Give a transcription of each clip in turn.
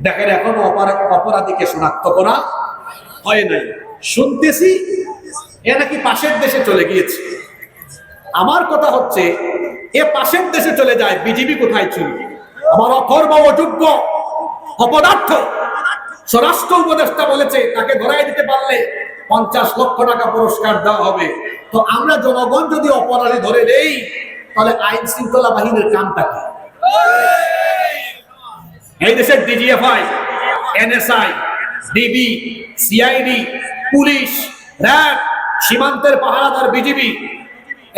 দেখেন এখনো অপরাধীকে শনাক্ত করা হয় নাই। শুনতেছি এ নাকি পাশের দেশে চলে গিয়েছে। আমার কথা হচ্ছে এ পাশের দেশে চলে যায়, বিজিবি কোথায় ছিল? আমার অকর্ম অযোগ্য অপদার্থ স্বরাষ্ট্র উপদেষ্টা বলেছে তাকে ধরাই দিতে পারলে 50 লক্ষ টাকা পুরস্কার দেওয়া হবে। তো আমরা জনগণ যদি অপরাধী ধরে নেই, তাহলে আইন শৃঙ্খলা বাহিনীর কামটা কি? এই দেশের DGFI, NSI, DB, CID, police, RAB, সীমান্তের পাহারাদার, বিজিবি,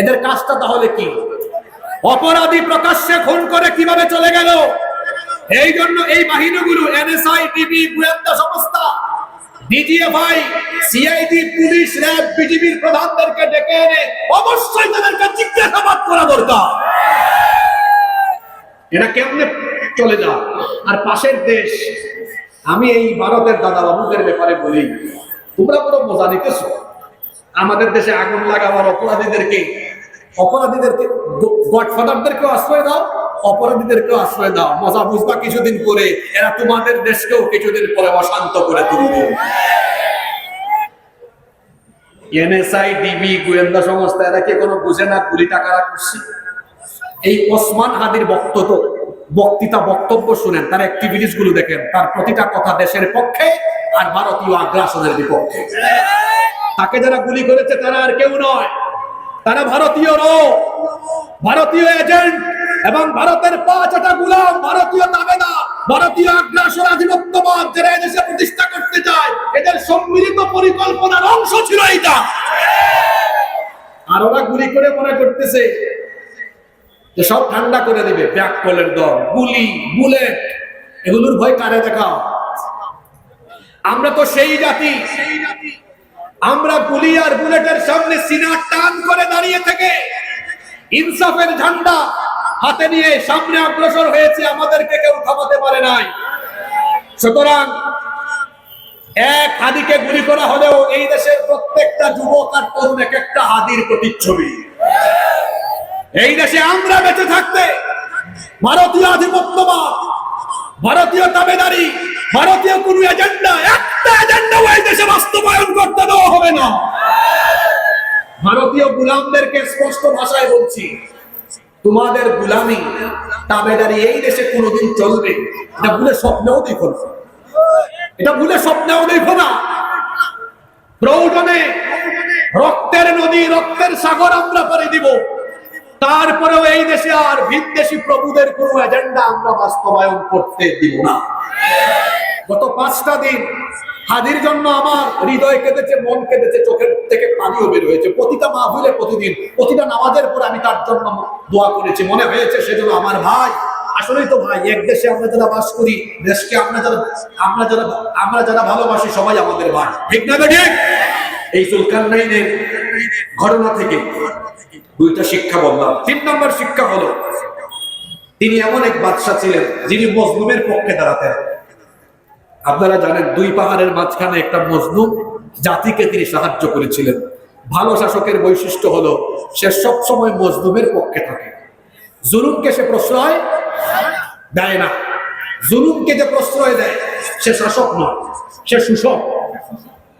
এদের কাজটা তাহলে কি? অপরাধী প্রকাশ্যে খুন করে কিভাবে চলে গেল? এই জন্য এই বাহিনীগুলো, এনএসআই, ডিবি, গোয়েন্দা সংস্থা, ডিজিএফআই, সিআইডি, পুলিশ, র্যাব, বিজিবির প্রধানদেরকে ডেকে এনে অবশ্যই তাদেরকে জিজ্ঞাসাবাদ করা দরকার। এরা কেমনে চলে যায়? আর পাশের দেশ, আমি এই ভারতের দাদা বাবুদের ব্যাপারে বলি, তোমরা বড় মজা নিতেছো। আমাদের দেশে আগুন লাগাবার অপরাধীদেরকে গডফাদারদেরকেও আশ্রয় দাও, অপরাধীদেরকেও আশ্রয় দাও। মজা বুঝবা কিছুদিন পরে এরা তোমাদের দেশকেও কিছুদিন পরে অশান্ত করে তুলবে। এনএসআই, ডিবি, গোয়েন্দা সংস্থা, এরা কি কোনো বুঝে না কুড়ি টাকা করছি? এই ওসমান হাদির বক্তব্য শুনেন, তার অ্যাক্টিভিটিস গুলো দেখেন, তার প্রতিটা কথা দেশের পক্ষে আর ভারতীয় আগ্রাসনের বিপক্ষে। তাকে যারা গুলি করেছে তারা আর কেউ নয়, তারা ভারতীয় এজেন্ট এবং ভারতের 5টা গোলাম, ভারতীয় দাবেদার, ভারতীয় আগ্রাসন আধিপত্যবাদ যারা এদেশে প্রতিষ্ঠা করতে চায়, এদের সম্মিলিত পরিকল্পনার অংশ ছিল এইটা। আর ওরা গুলি করে মনে করতেছে যে সব ঠান্ডা করে দিবে। ব্যাককলের দল, গুলি, বুলেট, এগুলোর ভয় কারে দেখাও? আমরা তো সেই জাতি, আমরা গুলি আর বুলেটের সামনে সিনা টান করে দাঁড়িয়ে থেকে ইনসাফের ঝান্ডা হাতে নিয়ে সামনে অগ্রসর হয়েছে, আমাদেরকে কেউ থামাতে পারে নাই। সুতরাং এক হাদিকে গুলি করা হলেও এই দেশের প্রত্যেকটা যুবক আর তরুণ এক একটা হাদির প্রতিচ্ছবি। এই দেশে আমরা বেঁচে থাকতে ভারতীয় আধিপত্যবাদ, ভারতীয় দাবেদারি, ভারতীয় কোন এজেন্ডা, একটা এজেন্ডাও এই দেশে বাস্তবায়ন করতে দেওয়া হবে না। ভারতীয় গোলামদেরকে স্পষ্ট ভাষায় বলছি, তোমাদের গোলামি, দাবেদারি এই দেশে কোনোদিন চলবে এটা ভুলে স্বপ্নেও দেখো না, এটা ভুলে স্বপ্নেও দেখো না। প্রয়োজনে রক্তের নদী, রক্তের সাগর আমরা পাড়ি দিব, তারপরেও এই দেশে আর ভিনদেশী প্রভুদের কোন এজেন্ডা আমরা বাস্তবায়ন করতে দিব না। গত 5টা দিন হাদির জন্য আমার হৃদয় কেঁদেছে, মন কেঁদেছে, চোখের থেকে পানিও বের হয়েছে। প্রতিটা মাহফিলে, প্রতিদিন, প্রতিটা নামাজের পর আমি তার জন্য দোয়া করেছি। মনে হয়েছে সেজন্য আমার ভাই, আসলেই তো ভাই, এক দেশে আমরা যারা বাস করি, দেশকে আমরা যারা ভালোবাসি, সবাই আমাদের ভাই, ঠিক না বেঠিক? এই জুলকারনাইনের ঘটনা থেকে 2টা শিক্ষা বললাম। 3 নম্বর শিক্ষা হলো, তিনি এমন এক বাদশা ছিলেন যিনি মজলুমের পক্ষে দাঁড়াতেন। আপনারা জানেন 2 পাহাড়ের মাঝখানে একটা মজলুম জাতিকে তিনি সাহায্য করেছিলেন। ভালো শাসকের বৈশিষ্ট্য হলো সে সবসময় মজলুমের পক্ষে থাকে, জুলুমকে সে প্রশ্রয় দেয় না। জুলুমকে যে প্রশ্রয় দেয় সে শাসক নয়, সে শোষক।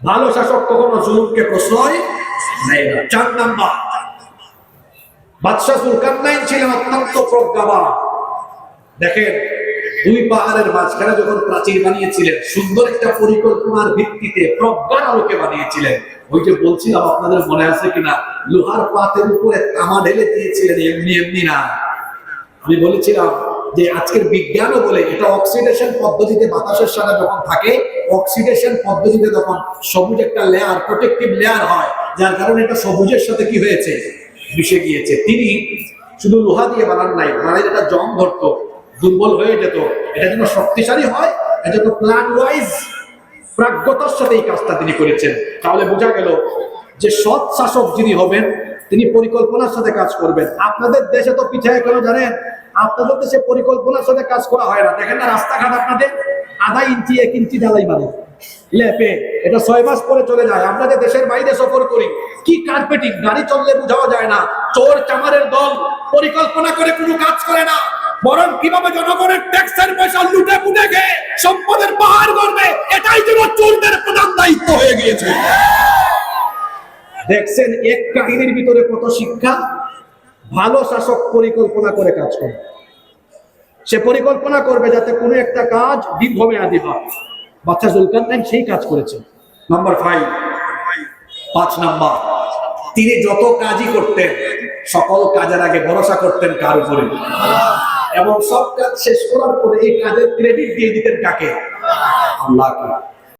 ভালো শাসক কখনো জুলুমকে প্রশ্রয় দেয় না। 4 নাম্বার, বাদশা জুলকারনাইন ছিলেন অত্যন্ত প্রজ্ঞাবান। দেখেন 2 পাহাড়ের মাঝখানে যখন প্রাচীর বানিয়েছিলেন, সুন্দর একটা পরিকল্পনার ভিত্তিতে প্রজ্ঞার আলোকে বানিয়েছিলেন। ওই যে বলছিলাম, আপনাদের মনে আছে কিনা, লোহার পাতের উপরে তামা ঢেলে দিয়েছিলেন, এমনি এমনি না। আমি বলেছিলাম যে আজকের বিজ্ঞানও বলে এটা অক্সিডেশন পদ্ধতিতে বাতাসের সাথে যখন থাকে, অক্সিডেশন পদ্ধতিতে তখন সবুজ একটা লেয়ার, প্রোটেক্টিভ লেয়ার হয়, যার কারণে এটা সবুজের সাথে কি হয়েছে, মিশে গিয়েছে। তিনি শুধু লোহা দিয়ে বানান নাই, বানাই এটা জং ধরতো, দুর্বল হয়ে যেত, এটা যেন শক্তিশালী হয়, এজন্য প্ল্যান ওয়াইজ প্রাজ্ঞতার সাথে এই কাজটা তিনি করেছেন। তাহলে বোঝা গেল যে সৎ শাসক যিনি হবেন তিনি পরিকল্পনার সাথে কাজ করবেন। আপনাদের দেশে তো পিছায় কেন জানেন? আপনাদের দেশে পরিকল্পনার সাথে কাজ করা হয় না। দেখেন না রাস্তাঘাট আপনাদের আধা ইঞ্চি 1 ইঞ্চি ঢালাই মানে লেপে, এটা 6 মাস পরে চলে যায়। আমরা যে দেশের বাইরে সফর করি, কি কার্পেটিং, গাড়ি চললে বোঝাও যায় না। চোর চামারের দল পরিকল্পনা করে কোনো কাজ করে না, বরং কিভাবে জনগণের ট্যাক্সের পয়সা লুটে পুটে খেয়ে সম্পদের পাহাড় করবে, এটাই যেন চোরদের প্রধান দায়িত্ব হয়ে গিয়েছে। দেখছেন এক কাহিনীর ভিতরে কত শিক্ষা। ভালো শাসক পরিকল্পনা করে কাজ করে, সে পরিকল্পনা করবে যাতে কোনো একটা কাজ দীর্ঘমেয়াদী হয়। বাদশা জুলকারনাইন সেই কাজ করেছে। নাম্বার 5 নাম্বার, তিনি যত কাজই করতেন সকল কাজের আগে ভরসা করতেন কার উপরে, এবং সব কাজ শেষ করার পরে এই কাজের ক্রেডিট দিয়ে দিতেন কাকে? আল্লাহকে।